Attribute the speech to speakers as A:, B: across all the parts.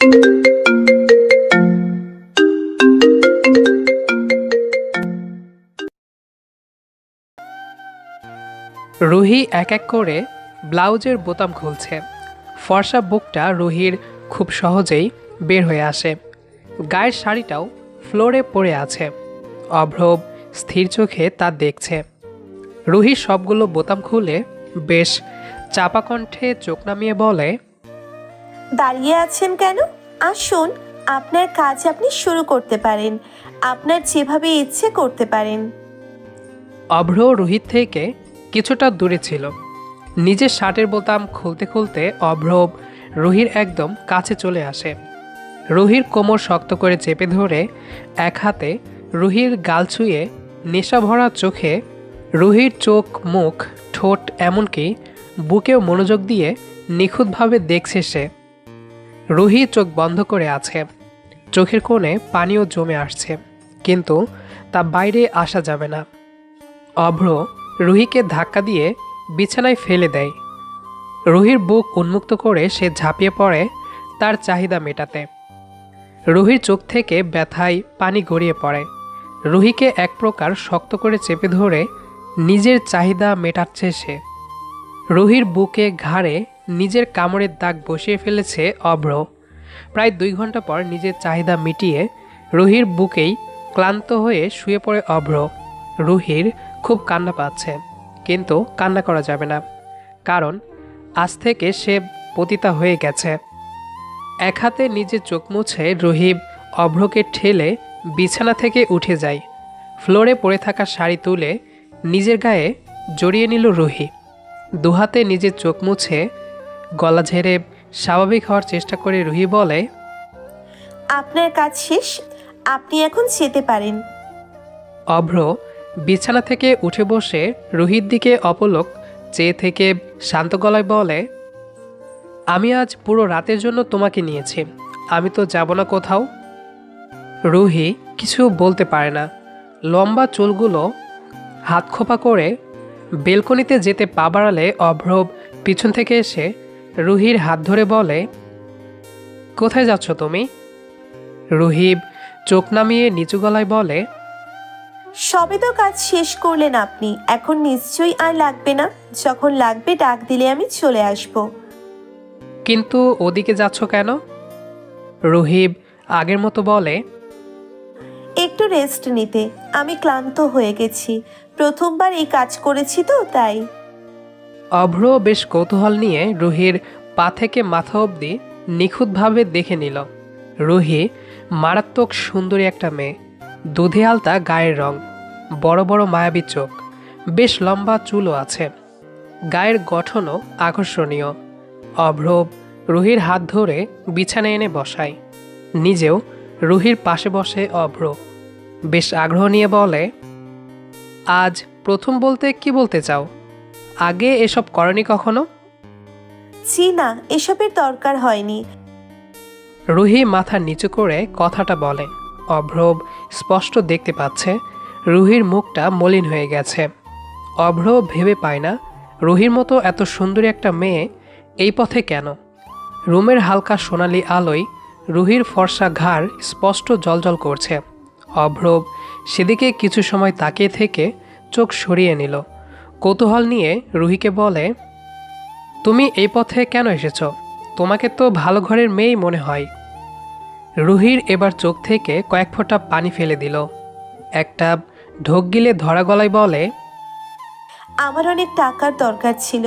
A: রুহি এক এক করে ব্লাউজের বোতাম খুলছে। ফর্সা বুকটা রুহির খুব সহজেই বের হয়ে আসে। গায়ের শাড়িটাও ফ্লোরে পড়ে আছে। অভ্র স্থির চোখে তা দেখছে। রুহি সবগুলো বোতাম খুলে বেশ চাপা কণ্ঠে চোখ নামিয়ে বলে,
B: দাঁড়িয়ে আছেন কেন? আসুন, আপনার কাজ আপনি শুরু করতে পারেন। আপনার যেভাবে ইচ্ছে করতে পারেন।
A: অভ্র রুহির থেকে কিছুটা দূরে ছিল। নিজের শার্টের বোতাম খুলতে খুলতে অভ্র রুহির একদম কাছে চলে আসে। রুহির কোমর শক্ত করে চেপে ধরে এক হাতে রুহির গাল ছুঁয়ে নেশা ভরা চোখে রুহির চোখ, মুখ, ঠোঁট এমনকি বুকেও মনোযোগ দিয়ে নিখুঁতভাবে দেখছে সে। রুহি চোখ বন্ধ করে আছে। চোখের কোণে পানিও জমে আসছে, কিন্তু তা বাইরে আসা যাবে না। অভ্র রুহিকে ধাক্কা দিয়ে বিছানায় ফেলে দেয়। রুহির বুক উন্মুক্ত করে সে ঝাঁপিয়ে পড়ে তার চাহিদা মেটাতে। রুহির চোখ থেকে ব্যথায় পানি গড়িয়ে পড়ে। রুহিকে এক প্রকার শক্ত করে চেপে ধরে নিজের চাহিদা মেটাচ্ছে সে। রুহির বুকে, ঘাড়ে নিজের কামড়ের দাগ বসিয়ে ফেলেছে অভ্র। প্রায় 2 ঘন্টা পর নিজের চাহিদা মিটিয়ে রুহির বুকেই ক্লান্ত হয়ে শুয়ে পড়ে অভ্র। রুহির খুব কান্না পাচ্ছে, কিন্তু কান্না করা যাবে না, কারণ আজ থেকে সে পতিতা হয়ে গেছে। এক হাতে নিজের চোখ মুছে রুহি অভ্রকে ঠেলে বিছানা থেকে উঠে যায়। ফ্লোরে পড়ে থাকা শাড়ি তুলে নিজের গায়ে জড়িয়ে নিল রুহি। দুহাতে নিজের চোখ মুছে গলা ঝেড়ে স্বাভাবিক হওয়ার চেষ্টা করে রুহি বলে,
B: আপনার কাজ শেষ, আপনি এখন যেতে পারেন।
A: অভ্র বিছানা থেকে উঠে বসে রুহির দিকে অপলক চেয়ে থেকে শান্ত গলায় বলে, আমি আজ পুরো রাতের জন্য তোমাকে নিয়েছি, আমি তো যাব না কোথাও। রুহি কিছু বলতে পারে না। লম্বা চুলগুলো হাত খোপা করে বেলকনিতে যেতে পা বাড়ালে অভ্র পিছন থেকে এসে রুহির হাত ধরে বলে, কোথায় যাচ্ছ তুমি? রুহি চোখ নামিয়ে নিচু গলায় বলে,
B: সবে তো কাজ শেষ করলেন আপনি, এখন নিশ্চয়ই আর লাগবে না। যখন লাগবে ডাক দিলে আমি চলে আসব।
A: কিন্তু ওদিকে যাচ্ছ কেন? রুহি আগের মতো বলে,
B: একটু রেস্ট নিতে। আমি ক্লান্ত হয়ে গেছি, প্রথমবার এই কাজ করেছি তো তাই।
A: অভ্র বেশ কৌতূহল নিয়ে রুহির পা থেকে মাথা অবধি নিখুঁতভাবে দেখে নিল। রুহি মারাত্মক সুন্দরী একটা মেয়ে। দুধে আলতা গায়ের রং, বড় বড় মায়াবী চোখ, বেশ লম্বা চুলও আছে। গায়ের গঠনও আকর্ষণীয়। অভ্র রুহির হাত ধরে বিছানায় এনে বসায়। নিজেও রুহির পাশে বসে অভ্র বেশ আগ্রহ নিয়ে বলে, আজ প্রথম বলতে কি বলতে চাও? আগে এসব করনি কখনো?
B: জি না, এসবের দরকার হয়নি।
A: রুহি মাথা নিচু করে কথাটা বলে। অভ্র স্পষ্ট দেখতে পাচ্ছে রুহির মুখটা মলিন হয়ে গেছে। অভ্র ভেবে পায় না রুহির মতো এত সুন্দরী একটা মেয়ে এই পথে কেন। রুমের হালকা সোনালি আলোয় রুহির ফর্সা ঘাড় স্পষ্ট জ্বলজ্বল করছে। অভ্র সেদিকে কিছু সময় তাকিয়ে থেকে চোখ সরিয়ে নিল। কৌতূহল নিয়ে রুহিকে বলে, তুমি এই পথে কেন এসেছ? তোমাকে তো ভালো ঘরের মেয়েই মনে হয়। রুহির এবার চোখ থেকে কয়েক ফোঁটা পানি ফেলে দিল। একটা ঢোক গিলে ধরা গলায় বলে,
B: আমার অনেক টাকার দরকার ছিল,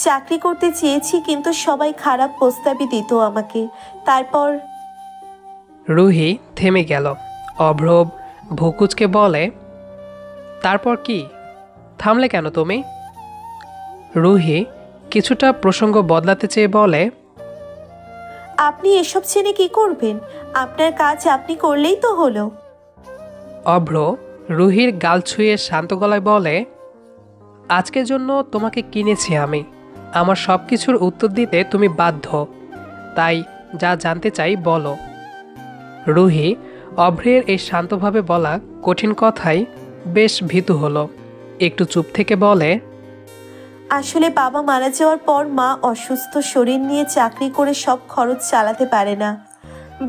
B: চাকরি করতে চেয়েছি, কিন্তু সবাই খারাপ প্রস্তাবই দিত আমাকে। তারপর
A: রুহি থেমে গেল। অভ্র ভুকুচকে বলে, তারপর কি? থামলে কেন তুমি? রুহি কিছুটা প্রসঙ্গ বদলাতে চেয়ে বলে,
B: আপনি এসব ছেড়ে কি করবেন? আপনার কাজ আপনি করলেই তো হলো।
A: অভ্র রুহির গাল ছুঁয়ে শান্ত গলায় বলে, আজকের জন্য তোমাকে কিনেছি আমি। আমার সব কিছুর উত্তর দিতে তুমি বাধ্য, তাই যা জানতে চাই বলো। রুহি অভ্রের এই শান্তভাবে বলা কঠিন কথায় বেশ ভীতু হলো। একটু চুপ থেকে বলে,
B: আসলে বাবা মারা যাওয়ার পর মা অসুস্থ শরীর নিয়ে চাকরি করে সব খরচ চালাতে পারে না।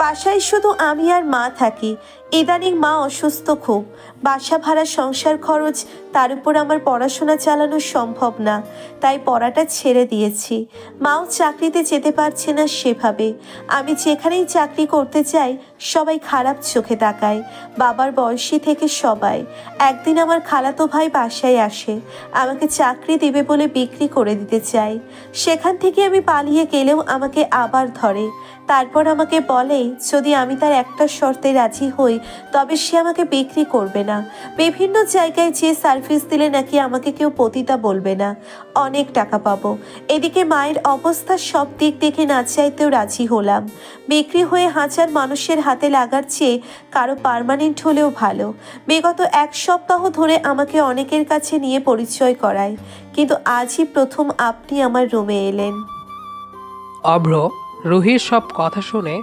B: বাসায় শুধু আমি আর মা থাকি। ইদানিং মা অসুস্থ খুব। বাসা ভাড়া, সংসার খরচ, তার উপর আমার পড়াশোনা চালানো সম্ভব না, তাই পড়াটা ছেড়ে দিয়েছি। মাও চাকরিতে যেতে পারছে না সেভাবে। আমি যেখানেই চাকরি করতে চাই সবাই খারাপ চোখে তাকায়, বাবার বয়সী থেকে সবাই। একদিন আমার খালাতো ভাই বাসায় আসে, আমাকে চাকরি দেবে বলে বিক্রি করে দিতে চায়। সেখান থেকে আমি পালিয়ে গেলেও আমাকে আবার ধরে। তারপর আমাকে বলে যদি আমি তার একটা শর্তে রাজি হই তবে সে আমাকে বিক্রি করবে না। বিভিন্ন জায়গায় যে সার্ভিস দিলে নাকি আমাকে কেউ পতিতা বলবে না, অনেক টাকা পাবো। এদিকে মায়ের অবস্থা সব দিক দেখে না চাইতেও রাজি হলাম। বিক্রি হয়ে হাজার মানুষের হাতে লাগার চেয়ে কারো পার্মানেন্ট হলেও ভালো। বিগত 1 সপ্তাহ ধরে আমাকে অনেকের কাছে নিয়ে পরিচয় করায়, কিন্তু আজই প্রথম আপনি আমার রুমে এলেন।
A: অভ্র রুহির সব কথা শুনে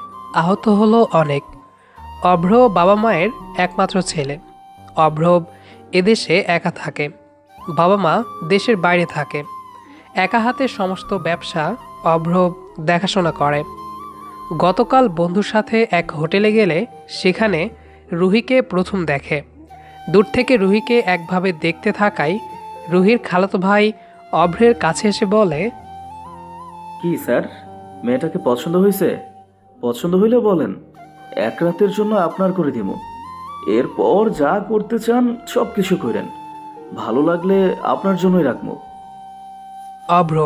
A: আহত হলো অনেক। অভ্র বাবা মায়ের একমাত্র ছেলে। অভ্র এদেশে একা থাকে, বাবা মা দেশের বাইরে থাকে। একা হাতে সমস্ত ব্যবসা অভ্র দেখাশোনা করে। গতকাল বন্ধুর সাথে এক হোটেলে গেলে সেখানে রুহিকে প্রথম দেখে। দূর থেকে রুহিকে একভাবে দেখতে থাকায় রুহির খালাতো ভাই অভ্রের কাছে এসে বলে,
C: কি স্যার, মেয়েটাকে পছন্দ হয়েছে? পছন্দ হইলে বলেন, এক রাতের জন্য আপনার করে দিব। এরপর যা করতে চান সব কিছু করেন, ভালো লাগলে আপনার জন্যই রাখবো।
A: অভ্র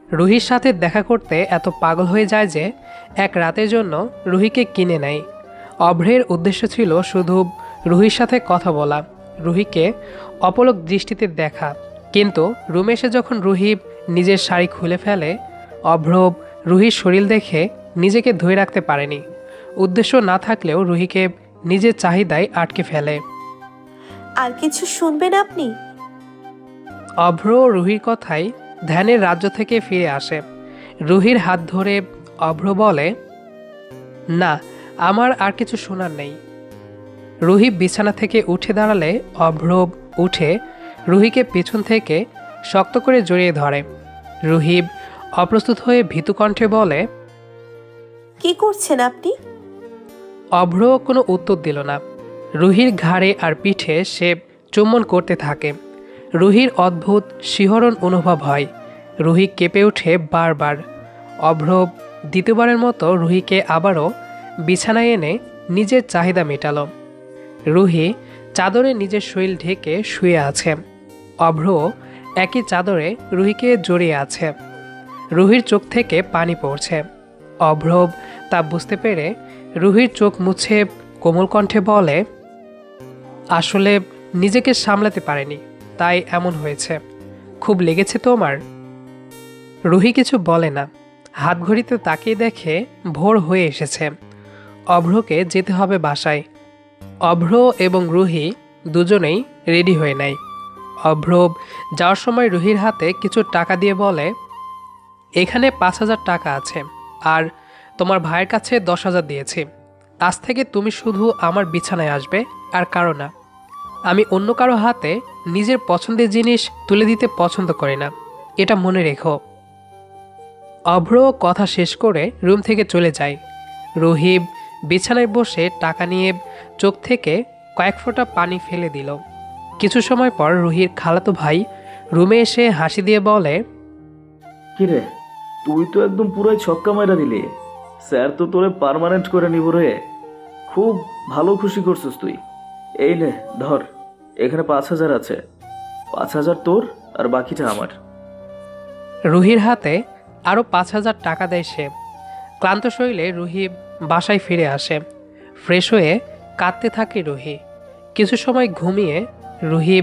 A: রুহির সাথে দেখা করতে এত পাগল হয়ে যায় যে এক রাতের জন্য রুহিকে কিনে নেয়। অভ্রের উদ্দেশ্য ছিল শুধু রুহির সাথে কথা বলা, রুহিকে অপলক দৃষ্টিতে দেখা। কিন্তু রুমে এসে যখন রুহি নিজের শাড়ি খুলে ফেলে, অভ্র রুহির শরীর দেখে নিজেকে ধরে রাখতে পারেনি। উদ্দেশ্য না থাকলেও রুহিকে নিজের চাহিদায় আটকে ফেলে।
B: আর কিছু শুনবেন আপনি?
A: অভ্র রুহির কথায় ধ্যানের রাজ্য থেকে ফিরে আসে। রুহির হাত ধরে অভ্র বলে, না, আমার আর কিছু শোনার নেই। রুহি বিছানা থেকে উঠে দাঁড়ালে অভ্র উঠে রুহিকে পেছন থেকে শক্ত করে জড়িয়ে ধরে। রুহি অপ্রস্তুত হয়ে ভীতু কণ্ঠে বলে,
B: কি করছেন আপনি?
A: অভ্র কোনো উত্তর দিল না। রুহির ঘাড়ে আর পিঠে সে চুম্বন করতে থাকে। রুহির অদ্ভুত শিহরণ অনুভব হয়। রুহি কেঁপে ওঠে বারবার। অভ্র দ্বিতীয়বারের মতো রুহিকে আবারও বিছানায় এনে নিজের চাহিদা মেটালো। রুহি চাদরে নিজের শরীর ঢেকে শুয়ে আছে। অভ্র একই চাদরে রুহিকে জড়িয়ে আছে। রুহির চোখ থেকে পানি পড়ছে। অভ্র তা বুঝতে পেরে রুহির চোখ মুছে কোমল কণ্ঠে বলে, আসলে নিজেকে সামলাতে পারেনি, তাই এমন হয়েছে। খুব লেগেছে তোমার? রুহি কিছু বলে না। হাত ঘড়িতে তাকিয়ে দেখে ভোর হয়ে এসেছে। অভ্রকে যেতে হবে বাসায়। অভ্র এবং রুহি দুজনেই রেডি হয়ে নেয়। অভ্র যাওয়ার সময় রুহির হাতে কিছু টাকা দিয়ে বলে, এখানে 5,000 টাকা আছে, আর তোমার ভাইয়ের কাছে 10,000 দিয়েছি। আজ থেকে তুমি শুধু আমার বিছানায় আসবে, আর কারো না। আমি অন্য কারো হাতে নিজের পছন্দের জিনিস তুলে দিতে পছন্দ করি না, এটা মনে রেখো। অভ্র কথা শেষ করে রুম থেকে চলে যায়। রুহি বিছানায় বসে টাকা নিয়ে চোখ থেকে কয়েক ফোঁটা পানি ফেলে দিল। কিছু সময় পর রুহির খালাতো ভাই রুমে এসে হাসি দিয়ে বলে,
C: কিরে, তুই তো একদম পুরাই ছক্কা মাইরা দিলি। স্যার তো তোরে পার্মানেন্ট করে নিব রে। খুব ভালো খুশি করছিস তুই। এই নে ধর, এখানে 5,000 আছে। 5,000 তোর আর বাকিটা আমার।
A: রুহির হাতে আরও 5,000 টাকা দেয় সে। ক্লান্ত শরীরে রুহি বাসায় ফিরে আসে। ফ্রেশ হয়ে কাঁদতে থাকে রুহি। কিছু সময় ঘুমিয়ে রুহি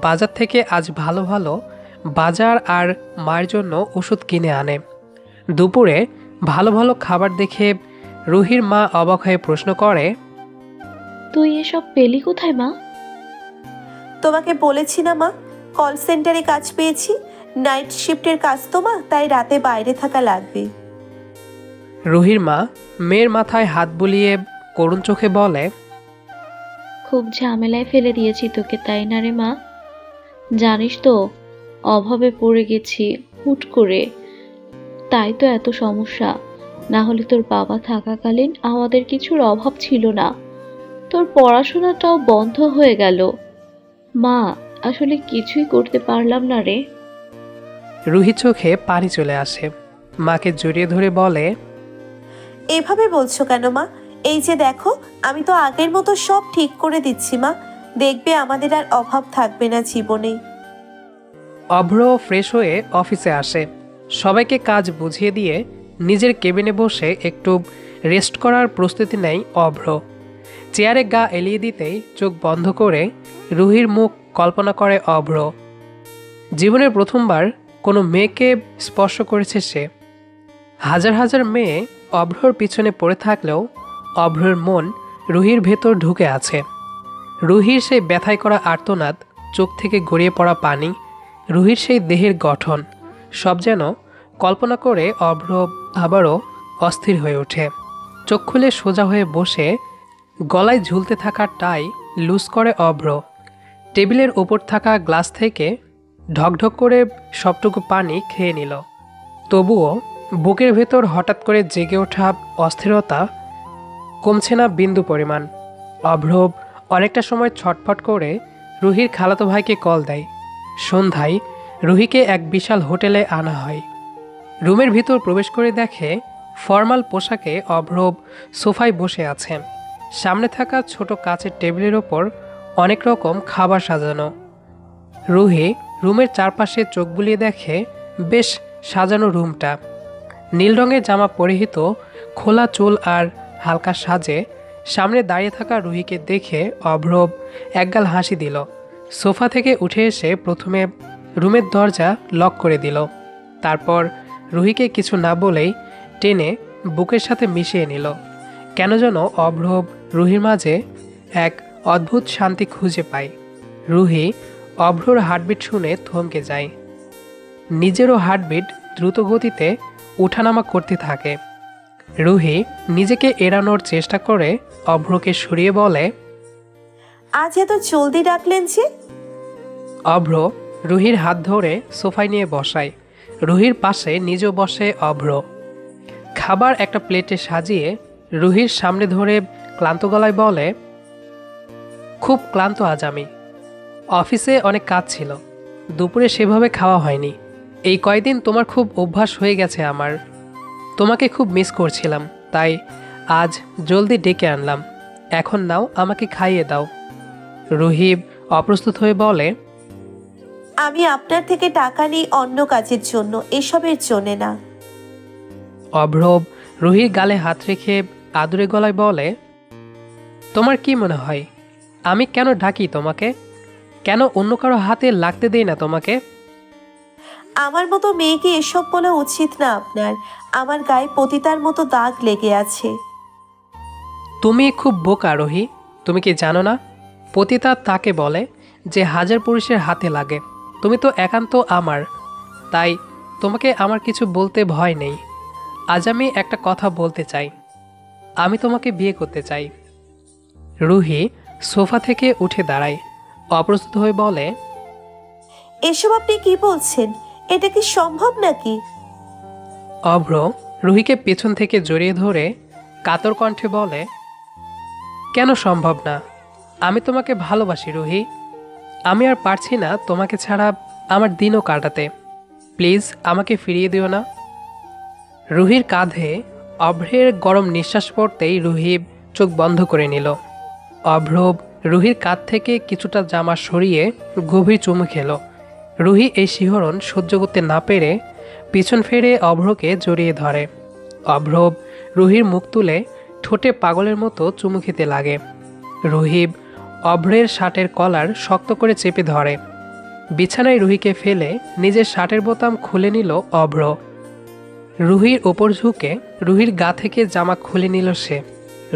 A: বাজার থেকে আজ ভালো ভালো বাজার আর মায়ের জন্য ওষুধ কিনে আনে। দুপুরে ভালো ভালো খাবার দেখে রুহির মা অবাক হয়ে প্রশ্ন করে,
D: তুই এসব পেলি কোথায় মা?
B: তোমাকে বলেছি না মা, কল সেন্টারে কাজ পেয়েছি। নাইট শিফটের কাজ তো মা, তাই রাতে বাইরে থাকা লাগবে।
A: রুহির মা মেয়ের মাথায় হাত বুলিয়ে করুণ চোখে বলে,
D: খুব ঝামেলায় ফেলে দিয়েছি তোকে, তাই না রে মা? জানিস তো অভাবে পড়ে গেছি হুট করে, তাই তো এত সমস্যা। না হলে তোর বাবা থাকাকালীন আমাদের কিছুর অভাব ছিল না, তোর পড়াশোনাটাও বন্ধ হয়ে গেল। মা, আসলে কিছুই করতে পারলাম না রে।
A: রুহি চোখে পানি চলে আসে, মাকে জড়িয়ে ধরে বলে,
B: এভাবে বলছো কেন মা? এই যে দেখো, আমি তো আগের মতো সব ঠিক করে দিচ্ছি মা। দেখবে আমাদের আর অভাব থাকবে না জীবনে।
A: অভ্র ফ্রেশ হয়ে অফিসে আসে। সবাইকে কাজ বুঝিয়ে দিয়ে নিজের কেবিনে বসে একটু রেস্ট করার প্রস্তুতি নেয় অভ্র। চেয়ারে গা এলিয়ে দিতেই চোখ বন্ধ করে রুহির মুখ কল্পনা করে অভ্র। জীবনের প্রথমবার কোনো মেয়েকে স্পর্শ করেছে সে। হাজার হাজার মেয়ে অভ্রর পিছনে পড়ে থাকলেও অভ্রর মন রুহির ভেতর ঢুকে আছে। রুহির সেই ব্যথায় করা আর্তনাদ, চোখ থেকে গড়িয়ে পড়া পানি, রুহির সেই দেহের গঠন, সব যেন কল্পনা করে অভ্র আবারও অস্থির হয়ে ওঠে। চোখ খুলে সোজা হয়ে বসে গলায় ঝুলতে থাকা টাই লুজ করে অভ্র। টেবিলের ওপর থাকা গ্লাস থেকে ঢকঢক করে সবটুকু পানি খেয়ে নিল। তবুও বুকের ভেতর হঠাৎ করে জেগে ওঠা অস্থিরতা কমছে না বিন্দু পরিমাণ। অভ্র অনেকটা সময় ছটফট করে রুহির খালাতো ভাইকে কল দেয়। সন্ধ্যায় রুহিকে এক বিশাল হোটেলে আনা হয়। রুমের ভিতর প্রবেশ করে দেখে ফর্মাল পোশাকে অভ্র সোফায় বসে আছে। সামনে থাকা ছোট কাচের টেবিলের ওপর অনেক রকম খাবার সাজানো। রুহি রুমের চারপাশে চোখ বুলিয়ে দেখে বেশ সাজানো রুমটা। নীল রঙের জামা পরিহিত, খোলা চুল আর হালকা সাজে সামনে দাঁড়িয়ে থাকা রুহিকে দেখে অভ্র একগাল হাসি দিল। সোফা থেকে উঠে এসে প্রথমে রুমের দরজা লক করে দিল। তারপর রুহিকে কিছু না বলেই টেনে বুকের সাথে মিশিয়ে নিল। কেন যেন অভ্র রুহির মাঝে এক অদ্ভুত শান্তি খুঁজে পায়। রুহি অভ্রর হার্টবিট শুনে থমকে যায়। নিজেরও হার্টবিট দ্রুত গতিতে ওঠানামা করতে থাকে। রুহি নিজেকে এড়ানোর চেষ্টা করে অভ্রকে সরিয়ে বলে,
B: আজ এত জলদি ডাকলেন যে?
A: অভ্র রুহির হাত ধরে সোফায় নিয়ে বসায়। রুহির পাশে নিজেও বসে অভ্র। খাবার একটা প্লেটে সাজিয়ে রুহির সামনে ধরে ক্লান্ত গলায় বলে, খুব ক্লান্ত আজ আমি। অফিসে অনেক কাজ ছিল, দুপুরে সেভাবে খাওয়া হয়নি। এই কয়দিন তোমার খুব অভ্যাস হয়ে গেছে আমার। তোমাকে খুব মিস করছিলাম, তাই আজ জলদি ডেকে আনলাম। এখন নাও, আমাকে খাইয়ে দাও। রুহি অপ্রস্তুত হয়ে বলে,
B: আমি আপনার থেকে টাকা নিই অন্য কাজের জন্য, এসবের জন্যে না।
A: অভ্র রুহির গালে হাত রেখে আদুরে গলায় বলে, তোমার কি মনে হয় আমি কেন ডাকি তোমাকে? কেন অন্য কারো হাতে লাগতে দেই না তোমাকে?
B: আমার মতো মেয়েকে এসব বলা উচিত না আপনার। আমার গায়ে পতিতার মতো দাগ লেগে আছে।
A: তুমি খুব বোকা রুহি। তুমি কি জানো না, পতিতা তাকে বলে যে হাজার পুরুষের হাতে লাগে। তুমি তো একান্ত আমার, তাই তোমাকে আমার কিছু বলতে ভয় নেই। আজ আমি একটা কথা বলতে চাই। আমি তোমাকে বিয়ে করতে চাই। রুহি সোফা থেকে উঠে দাঁড়ায়, অপ্রস্তুত হয়ে বলে,
B: এসব আপনি কি বলছেন? এটা কি সম্ভব নাকি?
A: অভ্র রুহিকে পেছন থেকে জড়িয়ে ধরে কাতর কণ্ঠে বলে, কেন সম্ভব না? আমি তোমাকে ভালোবাসি রুহি। আমি আর পারছি না তোমাকে ছাড়া আমার দিনও কাটাতে। প্লিজ আমাকে ফিরিয়ে দিও না। রুহির কাঁধে অভ্রের গরম নিঃশ্বাস পড়তেই রুহি চোখ বন্ধ করে নিল। অভ্র রুহির কাঁধ থেকে কিছুটা জামা সরিয়ে গভীর চুমু খেল। রুহি এই শিহরণ সহ্য করতে না পেরে পিছন ফিরে অভ্রকে জড়িয়ে ধরে। অভ্র রুহির মুখ তুলে ঠোঁটে পাগলের মতো চুমু খেতে লাগে। রুহি অভ্রের শার্টের কলার শক্ত করে চেপে ধরে। বিছানায় রুহিকে ফেলে নিজের শার্টের বোতাম খুলে নিল অভ্র। রুহির ওপর ঝুঁকে রুহির গা থেকে জামা খুলে নিল সে।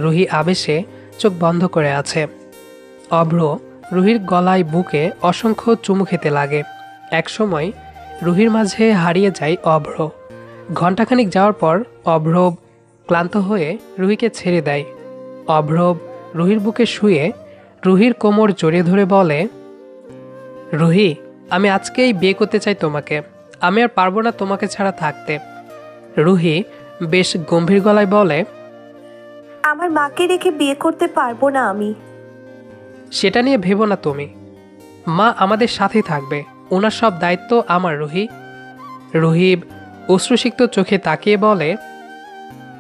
A: রুহি আবেশে চোখ বন্ধ করে আছে। অভ্র রুহির গলায় বুকে অসংখ্য চুমু খেতে লাগে। একসময় রুহির মাঝে হারিয়ে যায় অভ্র। ঘণ্টাখানিক যাওয়ার পর অভ্র ক্লান্ত হয়ে রুহিকে ছেড়ে দেয়। অভ্র রুহির বুকে শুয়ে রুহির কোমর জড়িয়ে ধরে বলে, রুহি, আমি আজকেই বিয়ে করতে চাই তোমাকে। আমি আর পারবো না তোমাকে ছাড়া থাকতে। রুহি বেশ গম্ভীর গলায় বলে,
B: আমার মাকে রেখে বিয়ে করতে পারবো না আমি।
A: সেটা নিয়ে ভেবো না তুমি, মা আমাদের সাথেই থাকবে, ওনার সব দায়িত্ব আমার। রুহি অশ্রুসিক্ত চোখে তাকিয়ে বলে।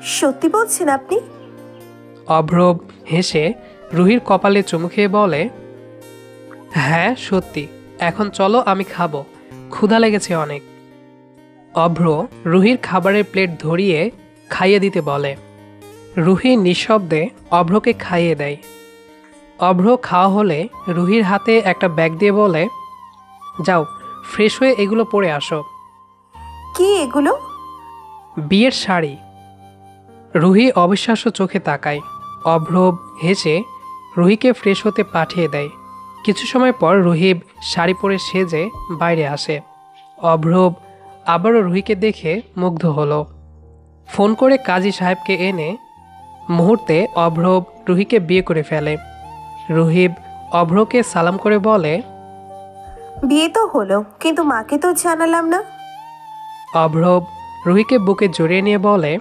B: সত্যি বলছেন আপনি?
A: অভ্র হেসে রুহির কপালে চুমু খেয়ে বলে, হ্যাঁ সত্যি, এখন চলো আমি খাবো, ক্ষুধা লেগেছে অনেক। অভ্র রুহির খাবারের প্লেট ধরিয়ে খাইয়ে দিতে বলে। রুহি নিঃশব্দে অভ্রকে খাইয়ে দেয়। অভ্র খাওয়া হলে রুহির হাতে একটা ব্যাগ দিয়ে বলে, যাও ফ্রেশ হয়ে এগুলো পরে আসো।
B: কি এগুলো?
A: বিয়ের শাড়ি। রুহি অবিশ্বাস্য চোখে তাকায়। অভ্র হেসে রুহিকে ফ্রেশ হতে পাঠিয়ে দেয়। কিছু সময় পর রুহি শাড়ি পরে সেজে বাইরে আসে। অভ্র আবারও রুহিকে দেখে মুগ্ধ হলো। ফোন করে কাজী সাহেবকে এনে মুহূর্তে অভ্র রুহিকে বিয়ে করে ফেলে। রুহি অভ্রকে সালাম করে বলে,
B: বিয়ে তো হলো, কিন্তু মাকে তো জানালাম না।
A: অভ্র রুহিকে বুকে জড়িয়ে নিয়ে বলে,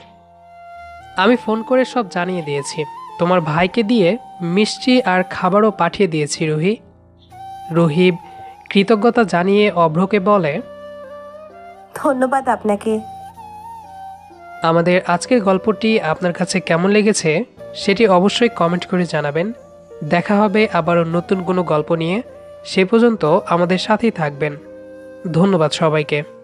A: আমি ফোন করে সব জানিয়ে দিয়েছি, তোমার ভাইকে দিয়ে মিষ্টি আর খাবারও পাঠিয়ে দিয়েছি। রুহি কৃতজ্ঞতা জানিয়ে অভ্রকে বলে,
B: ধন্যবাদ আপনাকে।
A: আমাদের আজকের গল্পটি আপনার কাছে কেমন লেগেছে সেটি অবশ্যই কমেন্ট করে জানাবেন। দেখা হবে আবারও নতুন কোনো গল্প নিয়ে। সে পর্যন্ত আমাদের সাথেই থাকবেন। ধন্যবাদ সবাইকে।